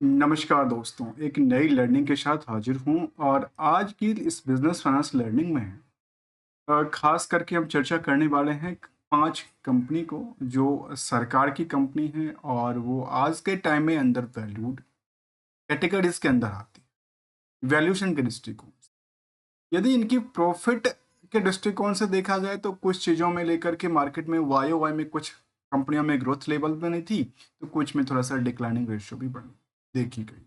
नमस्कार दोस्तों, एक नई लर्निंग के साथ हाजिर हूँ और आज की इस बिजनेस फाइनेंस लर्निंग में खास करके हम चर्चा करने वाले हैं 5 कंपनी को जो सरकार की कंपनी है और वो आज के टाइम में अंडर वैल्यूड कैटेगरीज के अंदर आती है वैल्यूएशन के दृष्टिकोण से। यदि इनकी प्रॉफिट के दृष्टिकोण से देखा जाए तो कुछ चीज़ों में लेकर के मार्केट में वाई वाई में कुछ कंपनियों में ग्रोथ लेवल बनी थी, तो कुछ में थोड़ा सा डिक्लाइनिंग रेशियो भी बनी देखी गई।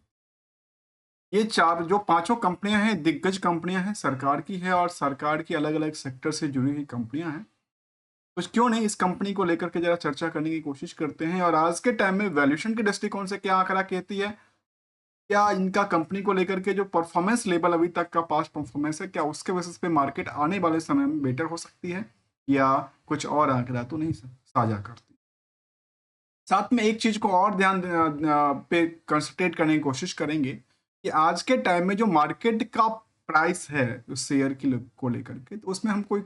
ये चार जो पांचों कंपनियां हैं दिग्गज कंपनियां हैं, सरकार की है और सरकार की अलग अलग सेक्टर से जुड़ी हुई कंपनियां हैं। तो क्यों नहीं इस कंपनी को लेकर के जरा चर्चा करने की कोशिश करते हैं और आज के टाइम में वैल्यूएशन के दृष्टिकोण से क्या आंकड़ा कहती है, क्या इनका कंपनी को लेकर के जो परफॉर्मेंस लेवल अभी तक का पास्ट परफॉर्मेंस है, क्या उसके बेसिस पे मार्केट आने वाले समय में बेटर हो सकती है या कुछ और आंकड़ा तो नहीं साझा करती। साथ में एक चीज को और पे कंसंट्रेट करने की कोशिश करेंगे कि आज के टाइम में जो मार्केट का प्राइस है उस शेयर की को लेकर के, तो उसमें हम कोई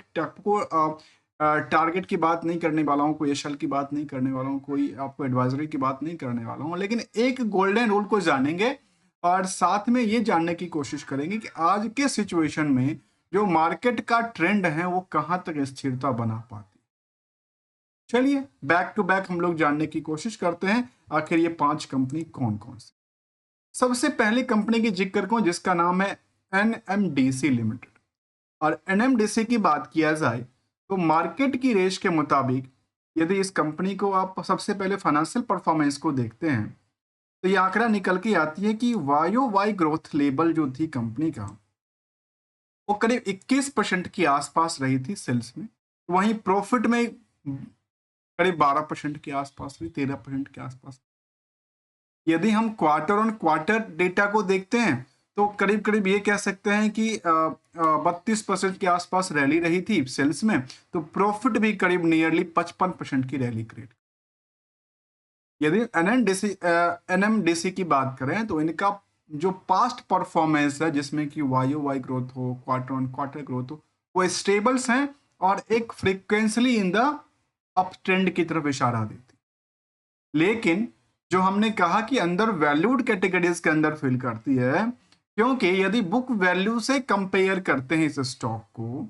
टारगेट की बात नहीं करने वाला हूँ, कोई एशल की बात नहीं करने वाला हूँ, कोई आपको एडवाइजरी की बात नहीं करने वाला हूँ, लेकिन एक गोल्डन रूल को जानेंगे और साथ में ये जानने की कोशिश करेंगे कि आज के सिचुएशन में जो मार्केट का ट्रेंड है वो कहाँ तक स्थिरता बना पाती। चलिए बैक टू बैक हम लोग जानने की कोशिश करते हैं आखिर ये 5 कंपनी कौन कौन सी। सबसे पहली कंपनी की जिक्र करूं जिसका नाम है एनएमडीसी लिमिटेड। और एनएमडीसी की बात किया जाए तो मार्केट की रेश के मुताबिक यदि इस कंपनी को आप सबसे पहले फाइनेंशियल परफॉर्मेंस को देखते हैं तो ये आंकड़ा निकल के आती है कि वायो वाई ग्रोथ लेवल जो थी कंपनी का वो करीब 21% के आसपास रही थी सेल्स में। वहीं प्रॉफिट में करीब 12% के आसपास रही, 13% के आसपास। यदि हम क्वार्टर ऑन क्वार्टर डेटा को देखते हैं तो करीब करीब ये कह सकते हैं कि 32% के आसपास रैली रही थी सेल्स में, तो प्रॉफिट भी करीब नियरली 55% की रैली क्रिएट। यदि एनएमडीसी की बात करें तो इनका जो पास्ट परफॉर्मेंस है जिसमें कि वाई वाई ग्रोथ हो, क्वार्टर ऑन क्वार्टर ग्रोथ हो, वो स्टेबल्स हैं और एक फ्रिक्वेंसली इन द अप ट्रेंड की तरफ इशारा देती। लेकिन जो हमने कहा कि अंदर वैल्यूड कैटेगरीज के अंदर फिल करती है, क्योंकि यदि बुक वैल्यू से कंपेयर करते हैं इस स्टॉक को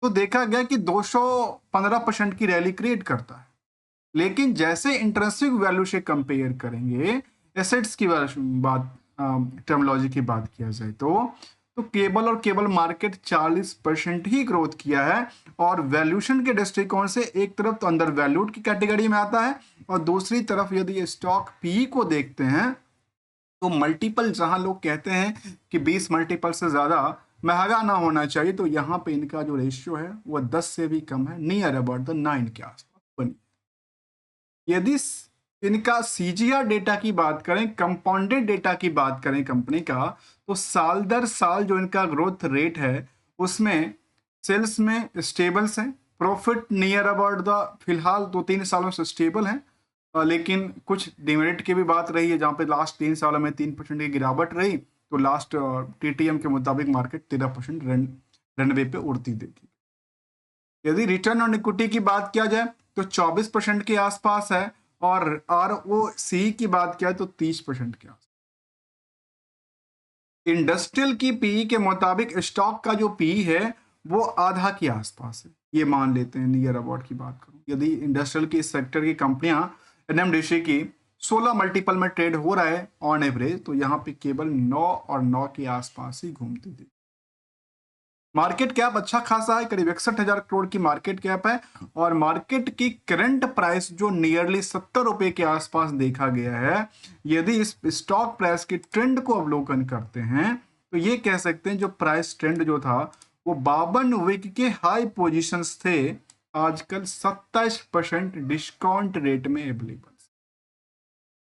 तो देखा गया कि 215% की रैली क्रिएट करता है। लेकिन जैसे इंट्रिंसिक वैल्यू से कंपेयर करेंगे, एसेट्स की बात टर्मिनोलॉजी की बात किया जाए तो केबल और केबल मार्केट 40% ही ग्रोथ किया है और वैल्यूएशन के दृष्टिकोण से एक तरफ तो अंडर वैल्यूड की कैटेगरी में आता है और दूसरी तरफ यदि स्टॉक पी को देखते हैं तो मल्टीपल जहां लोग कहते हैं कि 20 मल्टीपल से ज्यादा महंगा ना होना चाहिए, तो यहाँ पे इनका जो रेशियो है वो 10 से भी कम है, नियर अबाउट द 9 के आसपास बनी। यदि इनका सीजीआर डेटा की बात करें, कंपाउंडेड डेटा की बात करें कंपनी का, तो साल दर साल जो इनका ग्रोथ रेट है उसमें सेल्स में स्टेबल्स है, प्रॉफिट नियर अबाउट द फिलहाल 2-3 सालों से स्टेबल है। लेकिन कुछ डिमेरिट की भी बात रही है जहां पे लास्ट 3 सालों में 3% की गिरावट रही, तो लास्ट टीटीएम के मुताबिक मार्केट 13% रनवे पे उड़ती देखी। यदि रिटर्न ऑन इक्विटी की बात किया जाए तो 24% के आसपास है और आर ओ सी की बात किया तो 30% के आसपास। इंडस्ट्रियल की पीई के मुताबिक स्टॉक का जो पीई है वो आधा के आसपास है, ये मान लेते हैं नियर अबाउट की बात करूं। यदि इंडस्ट्रियल की सेक्टर की कंपनियां एनएमडीसी की 16 मल्टीपल में ट्रेड हो रहा है ऑन एवरेज, तो यहाँ पे केवल 9 और 9 के आसपास ही घूमती थी। मार्केट कैप अच्छा खासा है, करीब 61,000 करोड़ की मार्केट कैप है और मार्केट की करंट प्राइस जो नियरली 70 रुपए के आसपास देखा गया है। यदि इस स्टॉक प्राइस के ट्रेंड को अवलोकन करते हैं तो ये कह सकते हैं जो प्राइस ट्रेंड जो था वो 52 वीक के हाई पोजीशंस थे, आजकल 27% डिस्काउंट रेट में अवेलेबल।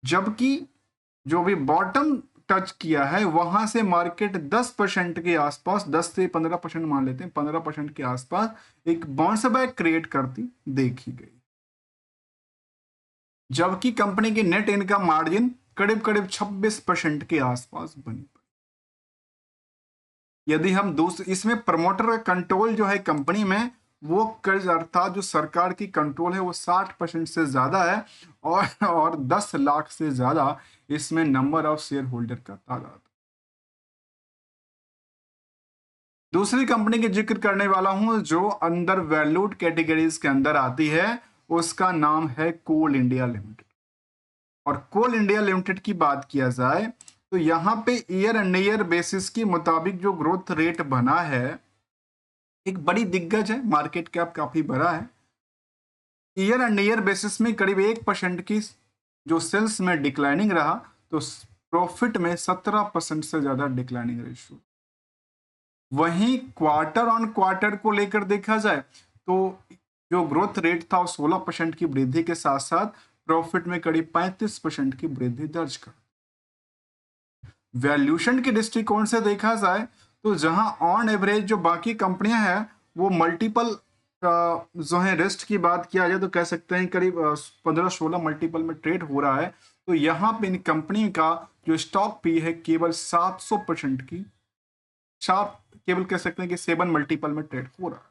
जबकि जो भी बॉटम टच किया है वहां से मार्केट 10% के आसपास, 10 से 15% मान लेते हैं, 15% के आसपास एक बाउंस बैक क्रिएट करती देखी गई। जबकि कंपनी की नेट इनकम मार्जिन करीब करीब 26% के आसपास बनी। यदि हम दूसरे इसमें प्रमोटर कंट्रोल जो है कंपनी में वो कर्ज अर्थात जो सरकार की कंट्रोल है वो 60% से ज्यादा है, और 10 लाख से ज्यादा इसमें नंबर ऑफ शेयर होल्डर का तादाद। दूसरी कंपनी की जिक्र करने वाला हूं जो अंडर वैल्यूड कैटेगरीज के अंदर आती है, उसका नाम है कोल इंडिया लिमिटेड। और कोल इंडिया लिमिटेड की बात किया जाए तो यहाँ पे ईयर एंड ईयर बेसिस के मुताबिक जो ग्रोथ रेट बना है, एक बड़ी दिग्गज है, मार्केट कैप काफी बड़ा है। ईयर एंड ईयर बेसिस में करीब 1% की जो सेल्स में डिक्लाइनिंग रहा, तो प्रॉफिट में 17% से ज्यादा डिक्लाइनिंग रेशियो। वहीं क्वार्टर ऑन क्वार्टर को लेकर देखा जाए तो जो ग्रोथ रेट था वो 16% की वृद्धि के साथ साथ प्रॉफिट में करीब 35% की वृद्धि दर्ज कर। वैल्यूएशन के दृष्टिकोण से देखा जाए तो जहां ऑन एवरेज जो बाकी कंपनियां हैं वो मल्टीपल जो है रेस्ट की बात किया जाए तो कह सकते हैं करीब 15-16 मल्टीपल में ट्रेड हो रहा है, तो यहाँ पे इन कंपनी का जो स्टॉक पी है केवल 700% की केवल कह सकते हैं कि 7 मल्टीपल में ट्रेड हो रहा है।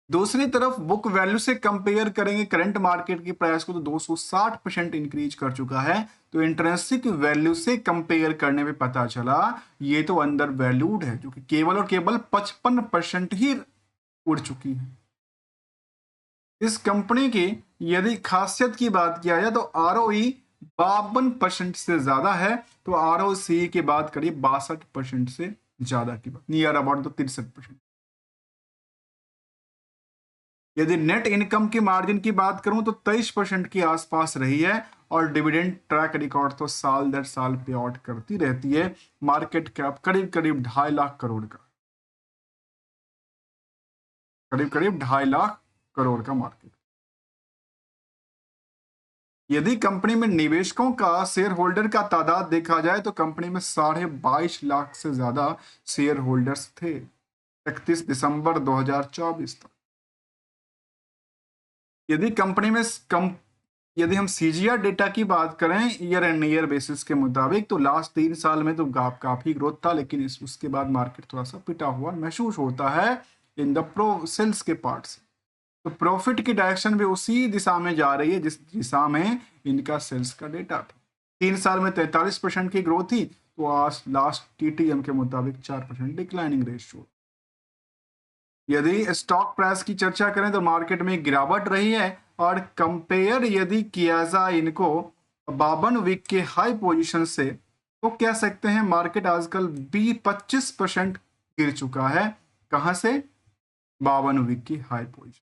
दूसरी तरफ बुक वैल्यू से कंपेयर करेंगे करंट मार्केट की प्राइस को तो 260% इंक्रीज कर चुका है। तो इंट्रिंसिक वैल्यू से कंपेयर करने में पता चला ये तो अंडर वैल्यूड है, जो कि केवल और केवल 55% ही उड़ चुकी है। इस कंपनी की यदि खासियत की बात किया जाए तो आरओई 52% से ज्यादा है, तो आरओसी की बात करिए 62% से ज्यादा की बात, नियर अबाउट तो 63%। यदि नेट इनकम की मार्जिन की बात करूं तो 23% के आसपास रही है, और डिविडेंड ट्रैक रिकॉर्ड तो साल दर साल पे आउट करती रहती है। मार्केट कैप करीब करीब 2.5 लाख करोड़ का, करीब करीब 2.5 लाख करोड़ का मार्केट। यदि कंपनी में निवेशकों का शेयर होल्डर का तादाद देखा जाए तो कंपनी में 22.5 लाख से ज्यादा शेयर होल्डर्स थे 31 दिसंबर 2024 तक। यदि कंपनी में यदि हम सीजीआर डेटा की बात करें ईयर एंड ईयर बेसिस के मुताबिक तो लास्ट 3 साल में तो काफी ग्रोथ था, लेकिन उसके बाद मार्केट थोड़ा सा पिटा हुआ महसूस होता है इन द प्रो सेल्स के पार्ट से। तो प्रॉफिट की डायरेक्शन भी उसी दिशा में जा रही है जिस दिशा में इनका सेल्स का डेटा था। 3 साल में 43% की ग्रोथ थी, तो आज लास्ट टीटीएम के मुताबिक 4% डिक्लाइनिंग रेशियो। यदि स्टॉक प्राइस की चर्चा करें तो मार्केट में गिरावट रही है, और कंपेयर यदि किया जाए इनको 52 वीक के हाई पोजीशन से तो कह सकते हैं मार्केट आजकल 25% गिर चुका है। कहां से? 52 वीक की हाई पोजीशन।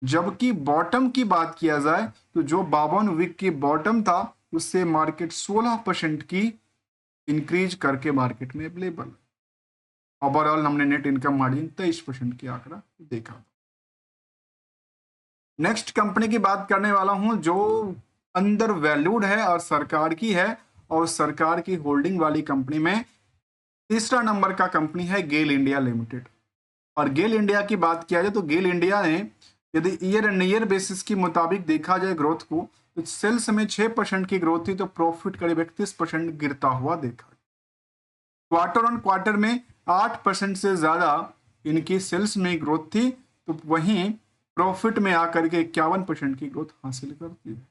जबकि बॉटम की बात किया जाए तो जो 52 वीक की बॉटम था उससे मार्केट 16% की इंक्रीज करके मार्केट में अवेलेबल है। ओवरऑल हमने नेट इनकम मार्जिन 23% की आंकड़ा देखा। नेक्स्ट कंपनी की बात करने वाला हूं जो अंडर वैल्यूड है और सरकार की है, और सरकार की होल्डिंग वाली कंपनी में तीसरा नंबर का कंपनी है गेल इंडिया लिमिटेड। और गेल इंडिया की बात किया जाए तो गेल इंडिया ने यदि ईयर एंड ईयर बेसिस के मुताबिक देखा जाए ग्रोथ को तो सेल्स में 6% की ग्रोथ थी, तो प्रॉफिट करीब 31% गिरता हुआ देखा। क्वार्टर ऑन क्वार्टर में 8% से ज्यादा इनकी सेल्स में ग्रोथ थी, तो वहीं प्रॉफिट में आकर के 51% की ग्रोथ हासिल करती है।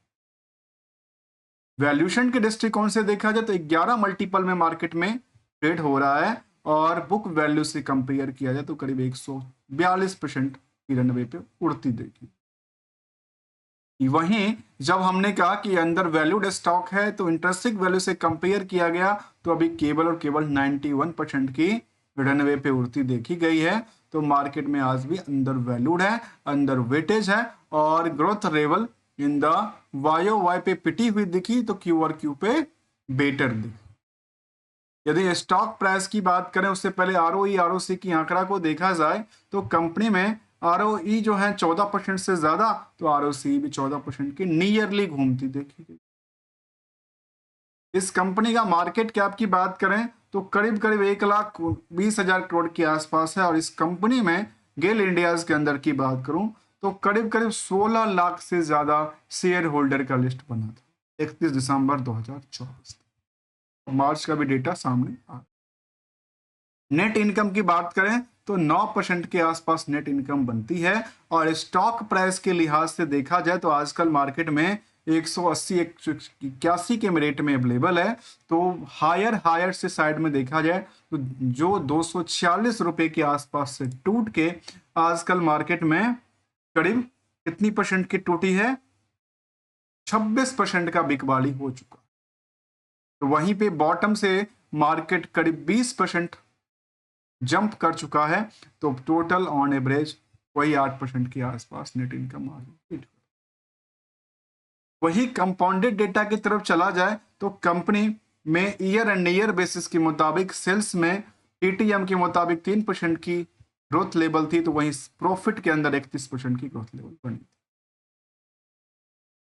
वैल्यूएशन के दृष्टिकोण से देखा जाए तो 11 मल्टीपल में मार्केट में ट्रेड हो रहा है, और बुक वैल्यू से कंपेयर किया जाए तो करीब 142% की रनवे पे उड़ती देखी। वहीं जब हमने कहा कि अंदर वैल्यूड स्टॉक है तो इंट्रेंसिक वैल्यू से कंपेयर किया गया तो अभी केवल और केवल 91% की रनवे पे उड़ती देखी गई है। तो मार्केट में आज भी अंडर वैल्यूड है, अंडर वेटेज है, और growth level in the way पे पिटी हुई दिखी तो क्यू और क्यू पे बेटर दिखी। यदि स्टॉक प्राइस की बात करें उससे पहले आरओई आरओसी की आंकड़ा को देखा जाए तो कंपनी में आरओई जो है 14% से ज्यादा, तो आरओसी भी 14% की नियरली घूमती देखी गई। इस कंपनी का मार्केट कैप की बात करें तो करीब करीब 1,20,000 करोड़ के आसपास है, और इस कंपनी में गेल इंडियाज के अंदर की बात करूं तो करीब करीब 16 लाख से ज्यादा शेयर होल्डर का लिस्ट बना था 31 दिसंबर 2024। मार्च का भी डेटा सामने आ। नेट इनकम की बात करें तो 9% के आसपास नेट इनकम बनती है। और स्टॉक प्राइस के लिहाज से देखा जाए तो आजकल मार्केट में 180 181 के रेट में अवेलेबल है। तो हायर से साइड में देखा जाए तो जो 246 रुपए के आसपास से टूट के आजकल मार्केट में करीब कितनी परसेंट की टूटी है, 26% का बिकवाली हो चुका। तो वहीं पे बॉटम से मार्केट करीब 20% जंप कर चुका है। तो टोटल ऑन एवरेज वही 8% के आसपास नेट इनकम आ रही। वही कंपाउंडेड डेटा की तरफ चला जाए तो कंपनी में ईयर एंड ईयर बेसिस के मुताबिक सेल्स में टीटीएम के मुताबिक 3% की ग्रोथ लेवल थी, तो वहीं प्रॉफिट के अंदर 31% की ग्रोथ लेवल बनी थी।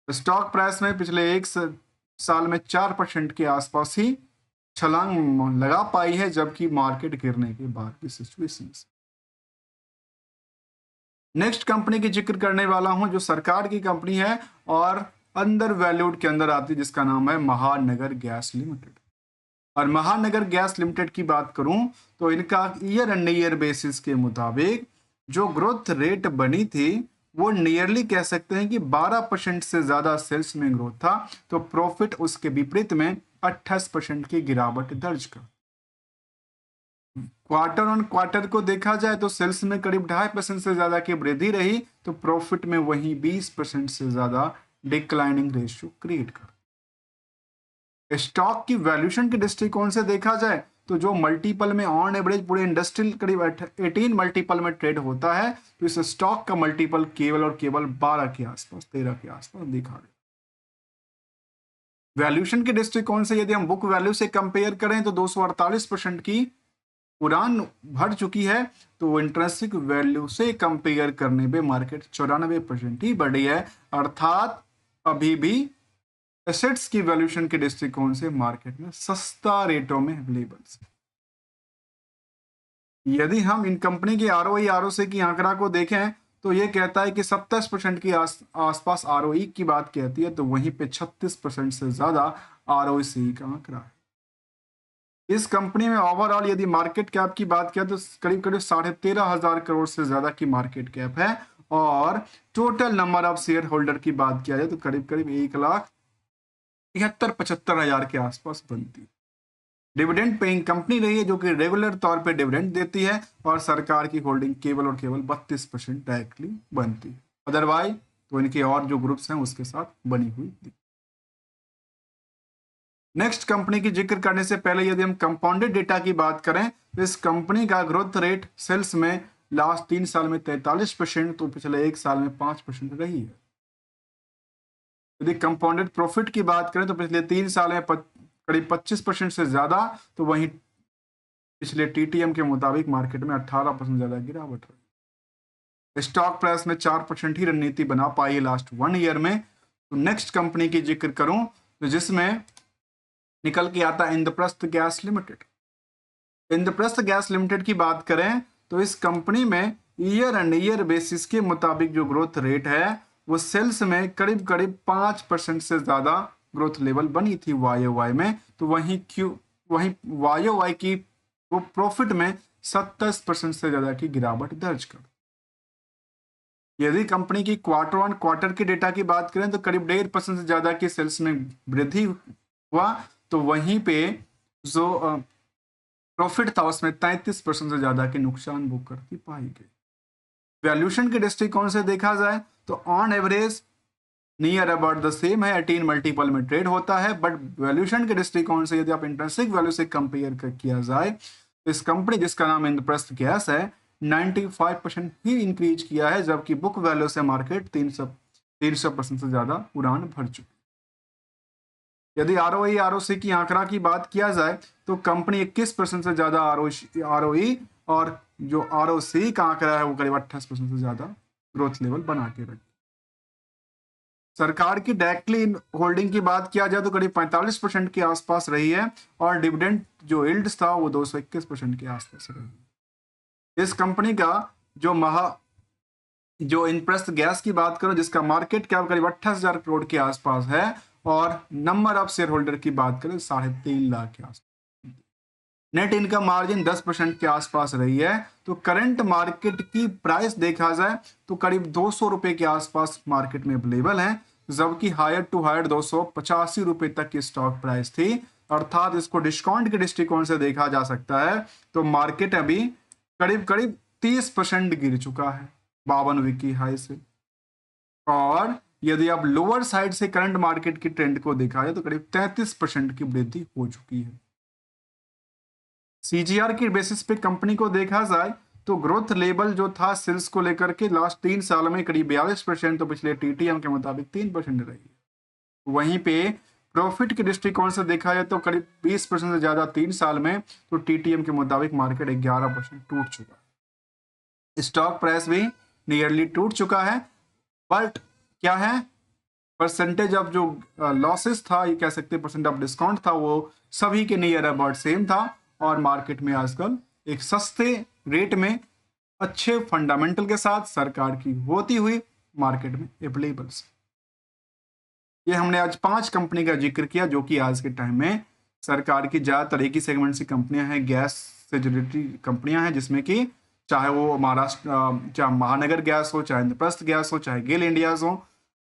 स्टॉक प्राइस में पिछले एक साल में 4% के आसपास ही छलांग लगा पाई है, जबकि मार्केट गिरने के बाद की सिचुएशन। नेक्स्ट कंपनी की जिक्र करने वाला हूं जो सरकार की कंपनी है और अंडर वैल्यूड के अंदर आती है, जिसका नाम है महानगर गैस लिमिटेड। और महानगर गैस लिमिटेड की बात करूं तो इनका ईयर एंड ईयर बेसिस के मुताबिक जो ग्रोथ रेट बनी थी वो नियरली कह सकते हैं कि 12% से ज्यादा सेल्स में ग्रोथ था। तो प्रॉफिट उसके विपरीत में 28% की गिरावट दर्ज कर। क्वार्टर ऑन क्वार्टर को देखा जाए तो सेल्स में करीब 2.5% से ज्यादा की वृद्धि रही, तो प्रॉफिट में वही 20% से ज्यादा डिक्लाइनिंग रेशियो क्रिएट कर। स्टॉक की वैल्यूएशन के दृष्टिकोण से देखा जाए तो जो मल्टीपल में ऑन एवरेज पूरे इंडस्ट्रियल करीब 18 मल्टीपल में ट्रेड होता है, तो इस स्टॉक का मल्टीपल केवल और केवल 12 के आसपास 13 के आसपास देखा गया। वैल्यूएशन के दृष्टिकोण से यदि हम बुक वैल्यू से कंपेयर करें तो 248% की उड़ान भर चुकी है। तो इंट्रिंसिक वैल्यू से कंपेयर करने पे मार्केट 94% ही बढ़ी है, अर्थात अभी भी एसेट्स की वैल्यूएशन के दृष्टिकोण से मार्केट में सस्ता रेटों में अवेलेबल है। यदि हम इन कंपनी के आरओई आरओसी की आंकड़ा को देखें तो यह कहता है कि 27% की आसपास आरओई की बात कहती है, तो वहीं पे 36% से ज्यादा आरओसी का आंकड़ा है। इस कंपनी में ओवरऑल यदि मार्केट कैप की बात करें तो करीब करीब 13,500 करोड़ से ज्यादा की मार्केट कैप है। और total number of share holder की बात किया जाए तो करीब करीब 1,73,75,000 के आसपास बनती है। डिविडेंड पेइंग कंपनी रही है जो कि रेगुलर तौर पे डिविडेंड देती है, और सरकार की होल्डिंग केवल और केवल 32% डायरेक्टली बनती है। अदरवाइज तो इनके और जो ग्रुप्स हैं उसके साथ बनी हुई थी। नेक्स्ट कंपनी की जिक्र करने से पहले यदि हम कंपाउंडेड डेटा की बात करें तो इस कंपनी का ग्रोथ रेट सेल्स में लास्ट 3 साल में 43%, तो पिछले 1 साल में 5% रही है। यदि कंपाउंडेड प्रॉफिट की बात करें तो पिछले 3 साल में करीब 25% से ज्यादा, तो वहीं पिछले टीटीएम के मुताबिक मार्केट में 18% ज्यादा गिरावट रही। स्टॉक प्राइस में 4% ही रणनीति बना पाई है लास्ट 1 ईयर में। तो नेक्स्ट कंपनी की जिक्र करूं तो जिसमें निकल के आता है Indraprastha gas limited. Indraprastha gas limited की बात करें तो इस कंपनी में ईयर एंड ईयर बेसिस के मुताबिक जो ग्रोथ रेट है वो सेल्स में करीब करीब 5% से ज्यादा ग्रोथ लेवल बनी थी वाईओवाई में। तो वहीं वाईओवाई की वो प्रॉफिट में 27% से ज्यादा की गिरावट दर्ज कर। यदि कंपनी की क्वार्टर ऑन क्वार्टर के डेटा की बात करें तो करीब 1.5% से ज्यादा की सेल्स में वृद्धि हुआ, तो वहीं पे जो प्रॉफिट था उसमें 33% से ज्यादा के नुकसान बुक करती पाई गई। वैल्यूएशन के दृष्टिकोण से देखा जाए तो on average near about the same है, 18 मल्टीपल में ट्रेड होता है। बट वैल्यूएशन के दृष्टिकोण से यदि आप इंट्रिंसिक वैल्यू से कंपेयर किया जाए तो इस कंपनी जिसका नाम इंद्रप्रस्थ गैस है 95% ही इंक्रीज किया है, जबकि बुक वैल्यू से मार्केट 300% से ज्यादा उड़ान भर चुकी। यदि आरओई आरओसी की आंकड़ा की बात किया जाए तो कंपनी 21% से ज्यादा आरओई और जो आरओसी का आंकड़ा है वो करीब 28% से ज्यादा ग्रोथ लेवल बना के रखी। सरकार की डायरेक्टली होल्डिंग की बात किया जाए तो करीब 45% के आसपास रही है, और डिविडेंड जो यील्ड था वो 221% के आसपास रही। इस कंपनी का जो इंद्रप्रस्थ गैस की बात करो जिसका मार्केट कैप करीब 28,000 करोड़ के आसपास है, और नंबर ऑफ शेयर होल्डर की बात करें 3.5 लाख के आसपास। नेट इनकम मार्जिन 10% के आसपास रही है। तो करंट मार्केट की प्राइस देखा जाए तो करीब 200 रुपए के आसपास मार्केट में अवेलेबल है, जबकि हायर टू हायर 285 रुपए तक की स्टॉक प्राइस थी। अर्थात इसको डिस्काउंट के दृष्टिकोण से देखा जा सकता है तो मार्केट अभी करीब करीब 30% गिर चुका है 52 वीक की हाई से। और यदि आप लोअर साइड से करंट मार्केट की ट्रेंड को देखा जाए तो करीब 33% की वृद्धि हो चुकी है। सीजीआर की बेसिस पे कंपनी को देखा जाए तो ग्रोथ लेवल जो था सेल्स को लेकर के लास्ट 3 साल में करीब 42%, तो पिछले टीटीएम के मुताबिक 3% रही है। वहीं पे प्रॉफिट के दृष्टिकोण से देखा जाए तो करीब 20% से ज्यादा 3 साल में, तो टीटीएम के मुताबिक मार्केट 11% टूट चुका है। स्टॉक प्राइस भी नियरली टूट चुका है। बट क्या है, परसेंटेज ऑफ जो लॉसेस था, ये कह सकते परसेंट ऑफ डिस्काउंट था, वो सभी के नियर अबाउट सेम था। और मार्केट में आजकल एक सस्ते रेट में अच्छे फंडामेंटल के साथ सरकार की होती हुई मार्केट में अवेलेबल। ये हमने आज 5 कंपनी का जिक्र किया जो कि आज के टाइम में सरकार की ज्यादातर एक ही सेगमेंट से कंपनियां हैं, गैस से रिलेटेड कंपनियां हैं, जिसमें कि चाहे वो महाराष्ट्र, चाहे महानगर गैस हो, चाहे इंद्रप्रस्थ गैस हो, चाहे गेल इंडियाज हो,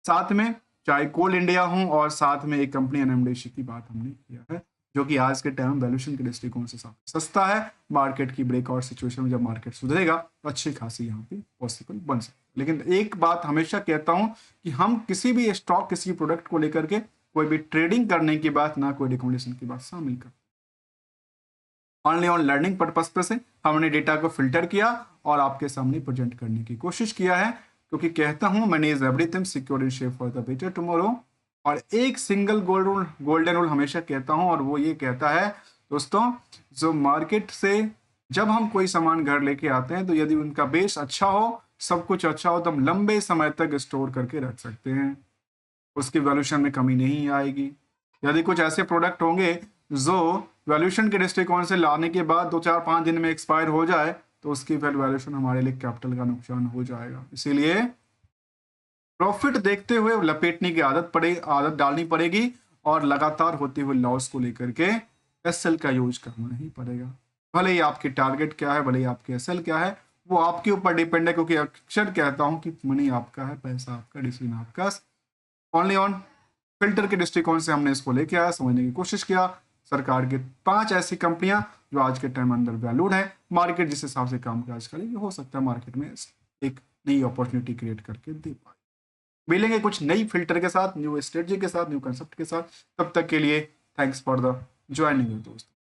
साथ में चाहे कोल इंडिया हो, और साथ में एक कंपनी एनएमडीसी की बात हमने किया है जो कि आज के टाइम वैल्यूएशन के दृष्टिकोण से सस्ता है। मार्केट की ब्रेकआउट सिचुएशन में जब मार्केट सुधरेगा तो अच्छी खासी यहाँ पे पॉसिबल बन सकती है। लेकिन एक बात हमेशा कहता हूं कि हम किसी भी स्टॉक, किसी प्रोडक्ट को लेकर के कोई भी ट्रेडिंग करने की बात, ना कोई रिकमेंडेशन की बात शामिल कर, ओनली ऑन लर्निंग पर्पस पे से हमने डेटा को फिल्टर किया और आपके सामने प्रेजेंट करने की कोशिश किया है, क्योंकि कहता हूं money is everything, secure in shape for the better tomorrow. और एक सिंगल गोल्डन रूल हमेशा कहता हूं, और वो ये कहता है दोस्तों, जो मार्केट से जब हम कोई सामान घर लेके आते हैं तो यदि उनका बेस अच्छा हो, सब कुछ अच्छा हो, तो हम लंबे समय तक स्टोर करके रख सकते हैं, उसकी वैल्यूशन में कमी नहीं आएगी। यदि कुछ ऐसे प्रोडक्ट होंगे जो वैल्यूशन के दृष्टिकोण से लाने के बाद 2-4-5 दिन में एक्सपायर हो जाए तो उसकी वैल्यूएशन हमारे लिए कैपिटल का नुकसान हो जाएगा। इसीलिए प्रॉफिट देखते हुए लपेटने की आदत डालनी पड़ेगी और लगातार होते हुए लॉस को लेकर के एसएल का यूज करना ही पड़ेगा। भले ही आपकी टारगेट क्या है, भले ही आपके एसएल क्या है, वो आपके ऊपर डिपेंड है, क्योंकि अक्सर कहता हूं कि मनी आपका है, पैसा आपका, डिसीजन आपका। ओनली ऑन फिल्टर के दृष्टिकोण से हमने इसको लेके आया, समझने की कोशिश किया। सरकार के 5 ऐसी कंपनियां जो आज के टाइम अंदर वैल्यूड है, मार्केट जिस हिसाब से काम काज करेगी, हो सकता है मार्केट में एक नई अपॉर्चुनिटी क्रिएट करके दे पाए। मिलेंगे कुछ नई फिल्टर के साथ, न्यू स्ट्रेटजी के साथ, न्यू कंसेप्ट के साथ। तब तक के लिए थैंक्स फॉर द ज्वाइनिंग दोस्तों।